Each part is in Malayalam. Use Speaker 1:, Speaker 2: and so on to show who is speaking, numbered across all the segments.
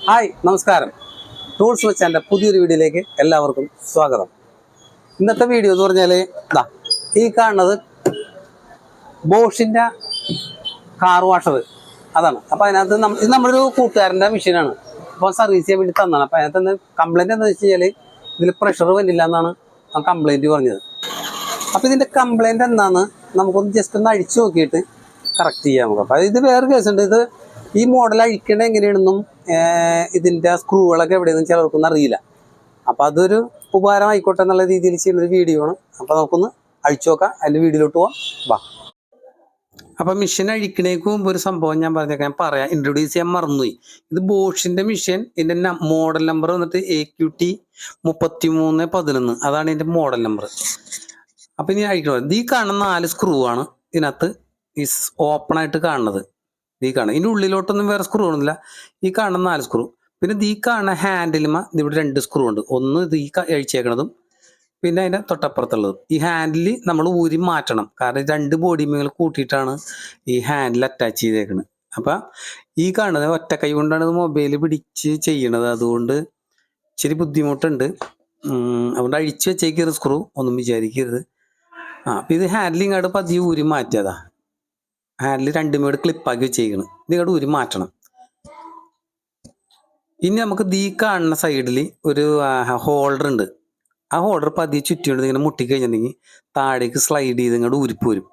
Speaker 1: ഹായ് നമസ്കാരം. ടൂൾസ് വെച്ചാൻ്റെ പുതിയൊരു വീഡിയോയിലേക്ക് എല്ലാവർക്കും സ്വാഗതം. ഇന്നത്തെ വീഡിയോ എന്ന് പറഞ്ഞാൽ ഈ കാണുന്നത് ബോഷിൻ്റെ കാർ വാഷർ അതാണ്. അപ്പോൾ അതിനകത്ത് ഇത് നമ്മുടെ ഒരു കൂട്ടുകാരൻ്റെ മെഷീനാണ്. അപ്പോൾ സർവീസ് ചെയ്യാൻ വേണ്ടി തന്നതാണ്. അപ്പോൾ അതിനകത്ത് കംപ്ലൈൻറ്റ് എന്താണെന്ന് വെച്ച് കഴിഞ്ഞാൽ ഇതിൽ പ്രഷർ വന്നില്ല എന്നാണ് ആ കംപ്ലൈൻറ്റ് പറഞ്ഞത്. അപ്പോൾ ഇതിൻ്റെ കംപ്ലൈൻറ്റ് എന്താണെന്ന് നമുക്കൊന്ന് ജസ്റ്റ് ഒന്ന് അഴിച്ചു നോക്കിയിട്ട് കറക്റ്റ് ചെയ്യാം നമുക്ക്. അപ്പോൾ ഇത് വേറെ കേസുണ്ട്. ഇത് ഈ മോഡൽ അഴിക്കേണ്ടത് എങ്ങനെയാണെന്നും ഇതിൻ്റെ സ്ക്രൂകളൊക്കെ എവിടെയെന്നും ചിലർക്കൊന്നും അറിയില്ല. അപ്പോൾ അതൊരു ഉപകാരമായിക്കോട്ടെ എന്നുള്ള രീതിയിൽ ചെയ്യുന്നൊരു വീഡിയോ ആണ്. അപ്പോൾ നമുക്കൊന്ന് അഴിച്ചു നോക്കാം. അതിൻ്റെ വീഡിയോയിലോട്ട് പോവാം. വാ. അപ്പം മെഷീൻ അഴിക്കണേക്ക് മുമ്പ് ഒരു സംഭവം ഞാൻ പറഞ്ഞേക്കാം, ഞാൻ പറയാം, ഇൻട്രൊഡ്യൂസ് ചെയ്യാൻ മറന്നുപോയി. ഇത് ബോഷിൻ്റെ മെഷീൻ. ഇതിൻ്റെ മോഡൽ നമ്പർ വന്നിട്ട് AQT3311. അതാണ് ഇതിൻ്റെ മോഡൽ നമ്പർ. അപ്പം ഇനി അഴിക്കണം. ഈ കാണുന്ന 4 സ്ക്രൂ ആണ് ഇതിനകത്ത് ഈ ഓപ്പൺ ആയിട്ട് കാണുന്നത്. ഈ കാണുക ഇതിൻ്റെ ഉള്ളിലോട്ടൊന്നും വേറെ സ്ക്രൂ ഒന്നുമില്ല. ഈ കാണുന്ന 4 സ്ക്രൂ. പിന്നെ ഈ കാണുന്ന ഹാൻഡിലുമ ഇവിടെ 2 സ്ക്രൂ ഉണ്ട്. ഒന്ന് ഇത് ഈ അഴിച്ചേക്കണതും പിന്നെ അതിൻ്റെ തൊട്ടപ്പുറത്തുള്ളതും. ഈ ഹാൻഡിൽ നമ്മൾ ഊരി മാറ്റണം. കാരണം 2 ബോഡി മേൽ കൂട്ടിയിട്ടാണ് ഈ ഹാൻഡിൽ അറ്റാച്ച് ചെയ്തേക്കുന്നത്. അപ്പം ഈ കാണുന്നത് ഒറ്റക്കൈ കൊണ്ടാണ് മൊബൈൽ പിടിച്ച് ചെയ്യണത്. അതുകൊണ്ട് ഇച്ചിരി ബുദ്ധിമുട്ടുണ്ട്. അതുകൊണ്ട് അഴിച്ച് വെച്ചേക്കരുത് സ്ക്രൂ, ഒന്നും വിചാരിക്കരുത്. അപ്പം ഇത് ഹാൻഡിലിങ്ങോട്ട് പതിയെ ഊരി മാറ്റിയതാ. ഹാൻഡിൽ 2 മേട് ക്ലിപ്പാക്കി വെച്ചേക്കണം. ഇതിങ്ങോട്ട് ഊരി മാറ്റണം. ഇനി നമുക്ക് ഈ കാണുന്ന സൈഡിൽ ഒരു ഹോൾഡർ ഉണ്ട്. ആ ഹോൾഡർ പതിയെ ചുറ്റിയോണ്ട് ഇങ്ങനെ മുട്ടിക്കഴിഞ്ഞിട്ടുണ്ടെങ്കിൽ താഴേക്ക് സ്ലൈഡ് ചെയ്ത് ഇങ്ങോട്ട് ഊരിപ്പോരും.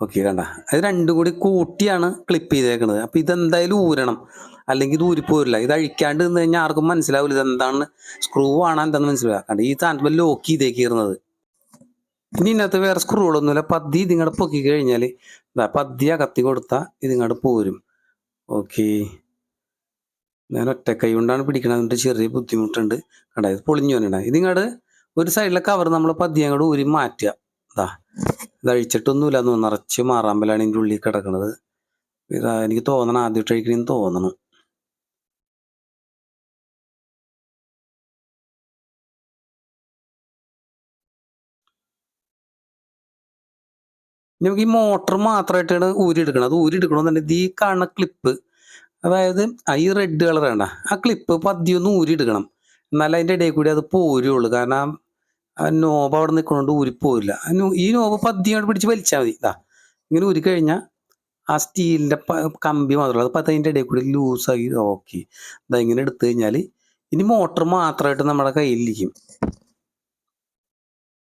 Speaker 1: ഓക്കെ, കണ്ട, അത് 2 കൂടി കൂട്ടിയാണ് ക്ലിപ്പ് ചെയ്തേക്കുന്നത്. അപ്പം ഇതെന്തായാലും ഊരണം, അല്ലെങ്കിൽ ഇത് ഊരിപ്പോരില്ല. ഇത് അഴിക്കാണ്ട് നിന്ന് കഴിഞ്ഞാൽ ആർക്കും മനസ്സിലാവില്ല ഇതെന്താണ്, സ്ക്രൂ ആണോ എന്താണെന്ന് മനസ്സിലാവുക. കണ്ട, ഈ സാധനത്തിൽ ലോക്ക് ചെയ്തേക്കിരുന്നത്. ഇനി ഇതിനകത്ത് വേറെ സ്ക്രൂകളൊന്നുമില്ല. പതി ഇതിങ്ങോട്ട് പൊക്കി കഴിഞ്ഞാൽ പതിയെ കത്തി കൊടുത്താൽ ഇതിങ്ങോട്ട് പോരും. ഓക്കെ, ഞാൻ ഒറ്റക്കൈ കൊണ്ടാണ് പിടിക്കണത്. അതിൻ്റെ ചെറിയ ബുദ്ധിമുട്ടുണ്ട്. കണ്ട, ഇത് പൊളിഞ്ഞു വന്നിട. ഇതിങ്ങോട്ട് ഒരു സൈഡിലെ കവർ നമ്മൾ പതിയെ അങ്ങോട്ട് ഊരി മാറ്റുക. ഇത് അഴിച്ചിട്ടൊന്നുമില്ല എന്ന് തോന്നുന്നു. നിറച്ച് മാറാമ്പലാണ് ഇതിൻ്റെ ഉള്ളിൽ കിടക്കുന്നത്. എനിക്ക് തോന്നണം ആദ്യമായിട്ട് അഴിക്കണമെന്ന് തോന്നണം. നമുക്ക് ഈ മോട്ടർ മാത്രമായിട്ടാണ് ഊരിയെടുക്കണം. അത് ഊരിയെടുക്കണമെന്നുണ്ടെങ്കിൽ ഈ കാണുന്ന ക്ലിപ്പ്, അതായത് ഈ റെഡ് കളർ വേണ്ട, ആ ക്ലിപ്പ് പതിയൊന്ന് ഊരിയെടുക്കണം. എന്നാലും അതിൻ്റെ ഇടയിൽ കൂടി അത് പോരുള്ളൂ. കാരണം ആ നോബ് അവിടെ നിൽക്കണോണ്ട് ഊരിപ്പോരില്ല. ഈ നോബ് പതിയോട് പിടിച്ച് വലിച്ചാൽ മതി. ഇങ്ങനെ ഊരി കഴിഞ്ഞാൽ ആ സ്റ്റീലിൻ്റെ കമ്പി മാത്രമല്ല, അത് അതിൻ്റെ ഇടയിൽ കൂടി ലൂസാക്കി. ഓക്കെ, ഇങ്ങനെ എടുത്തു കഴിഞ്ഞാൽ ഇനി മോട്ടർ മാത്രമായിട്ട് നമ്മുടെ കയ്യിലിരിക്കും.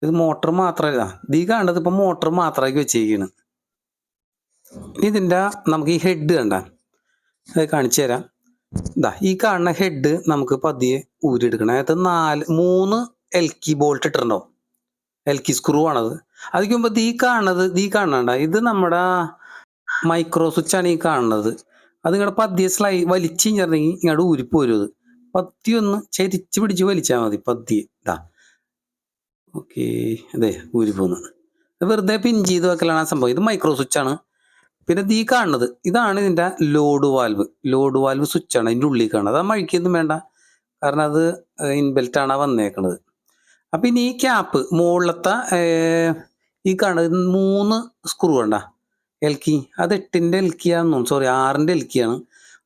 Speaker 1: ഇത് മോട്ടർ മാത്രമല്ല, ഈ കാണുന്നത് ഇപ്പം മോട്ടർ മാത്രമാക്കി വെച്ചേക്കാണ്. ഇതിൻ്റെ നമുക്ക് ഈ ഹെഡ് കണ്ട, അത് കാണിച്ചു തരാം. ഈ കാണുന്ന ഹെഡ് നമുക്ക് പതിയെ ഊരിയെടുക്കണം. അതിനകത്ത് 3 എൽക്കി ബോൾട്ട് ഇട്ടിട്ടുണ്ടാവും. എൽക്കി സ്ക്രൂ ആണത്. അതിക്ക് മുമ്പ് ഈ കാണണ്ട, ഇത് നമ്മുടെ മൈക്രോ സ്വിച്ചാണ് ഈ കാണുന്നത്. അത് ഇങ്ങോട്ട് പതിയെ വലിച്ചു കഴിഞ്ഞിട്ടുണ്ടെങ്കിൽ ഇങ്ങോട്ട് ഊരിപ്പോരും. അത് പതിയൊന്ന് ചരിച്ച് പിടിച്ച് വലിച്ചാൽ മതി. പതിയെ ഓക്കെ, അതെ, ഊരിപ്പോകുന്നത്. വെറുതെ പിൻ ചെയ്ത് വെക്കലാണ് ആ സംഭവം. ഇത് മൈക്രോ സ്വിച്ചാണ്. പിന്നെ ഈ കാണുന്നത് ഇതാണ് ഇതിൻ്റെ ലോഡ് വാൽവ് സ്വിച്ചാണ് അതിൻ്റെ ഉള്ളിൽ കാണുന്നത്. അത് അഴിക്കൊന്നും വേണ്ട, കാരണം അത് ഇൻബെൽറ്റാണ് വന്നേക്കുന്നത്. അപ്പം ഇനി ഈ ക്യാപ്പ് മുകളിലത്തെ ഈ കാണുന്നത് 3 സ്ക്രൂ വേണ്ട എൽക്കി, അത് 8ൻ്റെ എൽക്കിയാണെന്ന് തോന്നുന്നു, സോറി 6ൻ്റെ എൽക്കിയാണ്.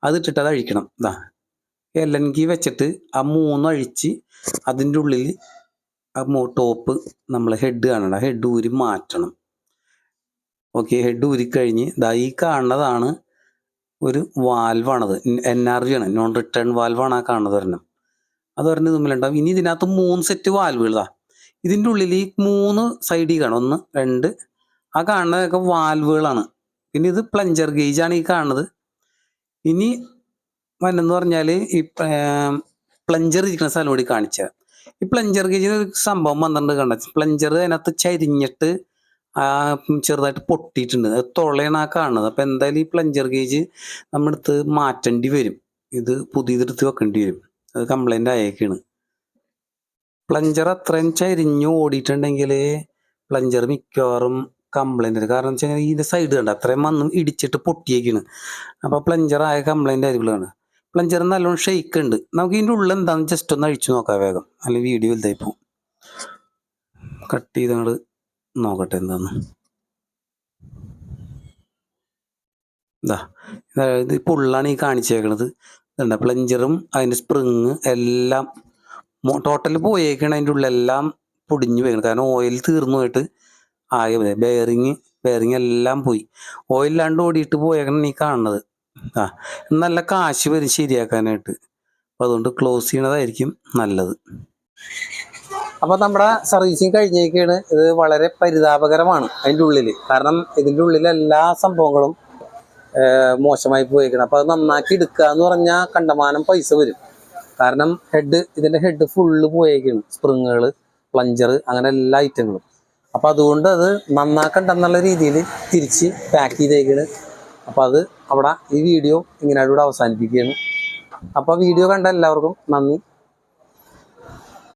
Speaker 1: അത് ഇട്ടിട്ട് അത് അഴിക്കണം. LN കീ വെച്ചിട്ട് ആ 3 അഴിച്ച് അതിൻ്റെ ഉള്ളിൽ ആ ടോപ്പ് നമ്മൾ ഹെഡ് കാണണ്ട, ഹെഡ് ഊരി മാറ്റണം. ഓക്കെ, ഹെഡ് ഊരിക്കഴിഞ്ഞ് ഈ കാണുന്നതാണ് ഒരു വാൽവാണത്. NRV ആണ്, നോൺ റിട്ടേൺ വാൽവാണ് ആ കാണുന്നത്. ഒരെണ്ണം അത് ഒരെണ്ണം തമ്മിലുണ്ടാവും. ഇനി ഇതിനകത്ത് 3 സെറ്റ് വാൽവുകളാ. ഇതിൻ്റെ ഉള്ളിൽ ഈ 3 സൈഡിൽ കാണും. 1, 2, ആ കാണുന്നതൊക്കെ വാൽവുകളാണ്. പിന്നെ ഇത് പ്ലഞ്ചർ ഗേജാണ് ഈ കാണുന്നത്. ഇനി വന്നെന്ന് പറഞ്ഞാൽ ഈ പ്ലഞ്ചർ ഇരിക്കുന്ന സ്ഥലം കൂടി കാണിച്ചാൽ, ഈ പ്ലഞ്ചർ ഗേജിന് ഒരു സംഭവം വന്നിട്ടുണ്ട്. കണ്ട, പ്ലഞ്ചർ അതിനകത്ത് ചരിഞ്ഞിട്ട് ചെറുതായിട്ട് പൊട്ടിയിട്ടുണ്ട്. അത് തുളയാണ് ആ കാണുന്നത്. അപ്പം എന്തായാലും ഈ പ്ലഞ്ചർ ഗേജ് നമ്മളെടുത്ത് മാറ്റേണ്ടി വരും. ഇത് പുതിയതെടുത്ത് വെക്കേണ്ടി വരും. അത് കംപ്ലൈൻ്റ് ആയേക്കാണ്. പ്ലഞ്ചർ അത്രയും ചരിഞ്ഞ് ഓടിയിട്ടുണ്ടെങ്കിൽ പ്ലഞ്ചർ മിക്കവാറും കംപ്ലൈൻ്റ് ആണ്. കാരണം വെച്ച് കഴിഞ്ഞാൽ ഇതിൻ്റെ സൈഡ് കണ്ട അത്രയും വന്ന് ഇടിച്ചിട്ട് പൊട്ടിയേക്കാണ്. അപ്പോൾ പ്ലഞ്ചർ ആയ കംപ്ലൈൻ്റ് ആയിരിക്കുള്ളതാണ്. പ്ലഞ്ചർ നല്ലോണം ഷെയ്ക്ക് ഉണ്ട്. നമുക്ക് ഇതിൻ്റെ ഉള്ളിൽ എന്താണെന്ന് ജസ്റ്റ് ഒന്ന് അഴിച്ചു നോക്കാം വേഗം, അല്ലെങ്കിൽ വീഡിയോ വലുതായി പോകും. കട്ട് ചെയ്തങ്ങോട്ട് നോക്കട്ടെ എന്താന്ന്. ഇത് പുള്ളാണ് ഈ കാണിച്ചേക്കണത്. ഇതുണ്ട് പ്ലഞ്ചറും അതിൻ്റെ സ്പ്രിങ് എല്ലാം ടോട്ടൽ പോയേക്കാണ്. അതിൻ്റെ ഉള്ളിലെല്ലാം പൊടിഞ്ഞു പോയിക്കണം. കാരണം ഓയിൽ തീർന്നു പോയിട്ട് ആകെ ബെയറിങ് എല്ലാം പോയി. ഓയിലില്ലാണ്ട് ഓടിയിട്ട് പോയേക്കണം ഈ കാണുന്നത്. നല്ല കാശ് വരും ശരിയാക്കാനായിട്ട്. അപ്പം അതുകൊണ്ട് ക്ലോസ് ചെയ്യണതായിരിക്കും നല്ലത്. അപ്പം നമ്മുടെ സർവീസിങ് കഴിഞ്ഞേക്കാണ്. ഇത് വളരെ പരിതാപകരമാണ് അതിൻ്റെ ഉള്ളിൽ. കാരണം ഇതിൻ്റെ ഉള്ളിൽ എല്ലാ സംഭവങ്ങളും മോശമായി പോയേക്കണം. അപ്പോൾ അത് നന്നാക്കി എടുക്കുക എന്ന് പറഞ്ഞാൽ കണ്ടമാനം പൈസ വരും. കാരണം ഇതിൻ്റെ ഹെഡ് ഫുള്ള് പോയേക്കാണ്. സ്പ്രിങ്ങുകൾ, പ്ലഞ്ചർ, അങ്ങനെ എല്ലാ ഐറ്റങ്ങളും. അപ്പോൾ അതുകൊണ്ട് അത് നന്നാക്കണ്ടെന്നുള്ള രീതിയിൽ തിരിച്ച് പാക്ക് ചെയ്തേക്കാണ്. അപ്പോൾ അത് അവിടെ ഈ വീഡിയോ ഇങ്ങനെ അവസാനിപ്പിക്കുകയാണ്. അപ്പോൾ വീഡിയോ കണ്ട എല്ലാവർക്കും നന്ദി.